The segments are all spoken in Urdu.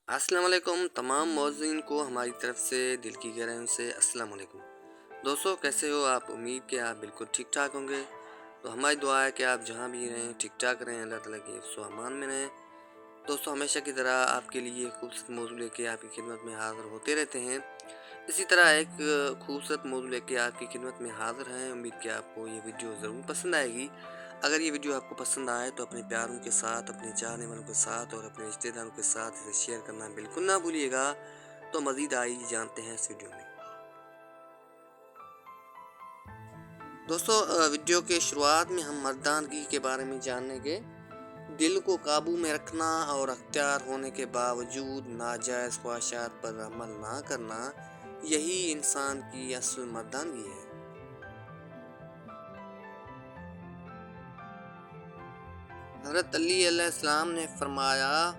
السلام علیکم تمام موزین کو ہماری طرف سے دل کی گہرائیوں سے السلام علیکم دوستو، کیسے ہو آپ؟ امید کہ آپ بالکل ٹھیک ٹھاک ہوں گے۔ تو ہماری دعا ہے کہ آپ جہاں بھی رہیں ٹھیک ٹھاک رہیں، اللہ تعالیٰ کے حفظ و امان میں رہیں۔ دوستو، ہمیشہ کی طرح آپ کے لیے خوبصورت موضوع لے کے آپ کی خدمت میں حاضر ہوتے رہتے ہیں۔ اسی طرح ایک خوبصورت موضوع لے کے آپ کی خدمت میں حاضر ہیں۔ امید کہ آپ کو یہ ویڈیو ضرور پسند آئے گی۔ اگر یہ ویڈیو آپ کو پسند آئے تو اپنے پیاروں کے ساتھ، اپنے چاہنے والوں کے ساتھ اور اپنے رشتہ داروں کے ساتھ اسے شیئر کرنا بالکل نہ بھولیے گا۔ تو مزید آئیے جانتے ہیں اس ویڈیو میں۔ دوستو، ویڈیو کے شروعات میں ہم مردانگی کے بارے میں جانیں گے۔ دل کو قابو میں رکھنا اور اختیار ہونے کے باوجود ناجائز خواہشات پر عمل نہ کرنا، یہی انسان کی اصل مردانگی ہے۔ حضرت علی علیہ السلام نے فرمایا،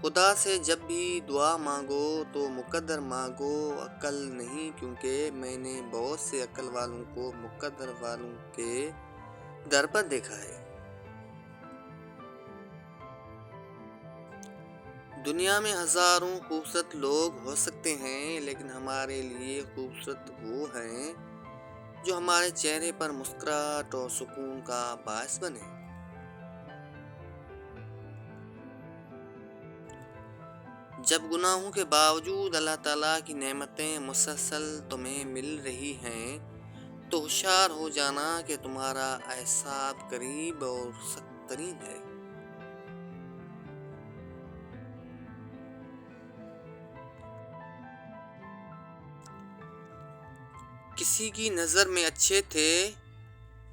خدا سے جب بھی دعا مانگو تو مقدر مانگو، عقل نہیں، کیونکہ میں نے بہت سے عقل والوں کو مقدر والوں کے در پر دیکھا ہے۔ دنیا میں ہزاروں خوبصورت لوگ ہو سکتے ہیں، لیکن ہمارے لیے خوبصورت وہ ہیں جو ہمارے چہرے پر مسکراہٹ اور سکون کا باعث بنے۔ جب گناہوں کے باوجود اللہ تعالیٰ کی نعمتیں مسلسل تمہیں مل رہی ہیں تو ہوشیار ہو جانا کہ تمہارا حساب قریب اور سخت ترین ہے۔ کسی کی نظر میں اچھے تھے،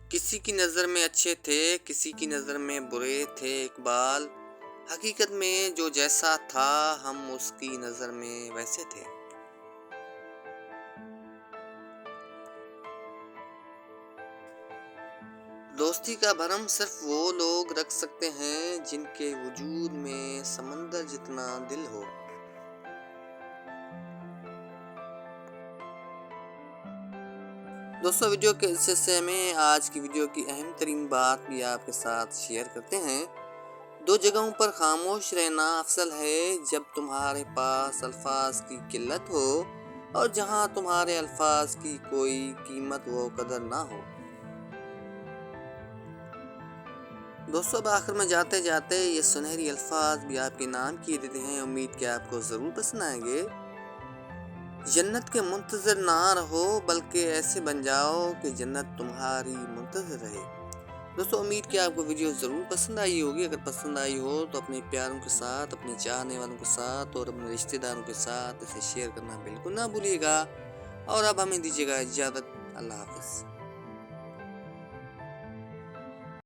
کسی کی نظر میں اچھے تھے، کسی کی نظر میں برے تھے، اقبال۔ حقیقت میں جو جیسا تھا ہم اس کی نظر میں ویسے تھے۔ دوستی کا بھرم صرف وہ لوگ رکھ سکتے ہیں جن کے وجود میں سمندر جتنا دل ہو۔ دوستو، ویڈیو کے اس حصے میں آج کی ویڈیو کی اہم ترین بات بھی آپ کے ساتھ شیئر کرتے ہیں۔ دو جگہوں پر خاموش رہنا افضل ہے، جب تمہارے پاس الفاظ کی قلت ہو اور جہاں تمہارے الفاظ کی کوئی قیمت و قدر نہ ہو۔ دوستو، اب آخر میں جاتے جاتے یہ سنہری الفاظ بھی آپ کے نام کیے دیتے ہیں، امید کہ آپ کو ضرور پسند آئیں گے۔ جنت کے منتظر نہ رہو، بلکہ ایسے بن جاؤ کہ جنت تمہاری منتظر رہے۔ دوستو، امید کہ آپ کو ویڈیو ضرور پسند آئی ہوگی۔ اگر پسند آئی ہو تو اپنے پیاروں کے ساتھ، اپنے چاہنے والوں کے ساتھ اور اپنے رشتہ داروں کے ساتھ اسے شیئر کرنا بالکل نہ بھولیے گا۔ اور اب ہمیں دیجیے گا اجازت۔ اللہ حافظ۔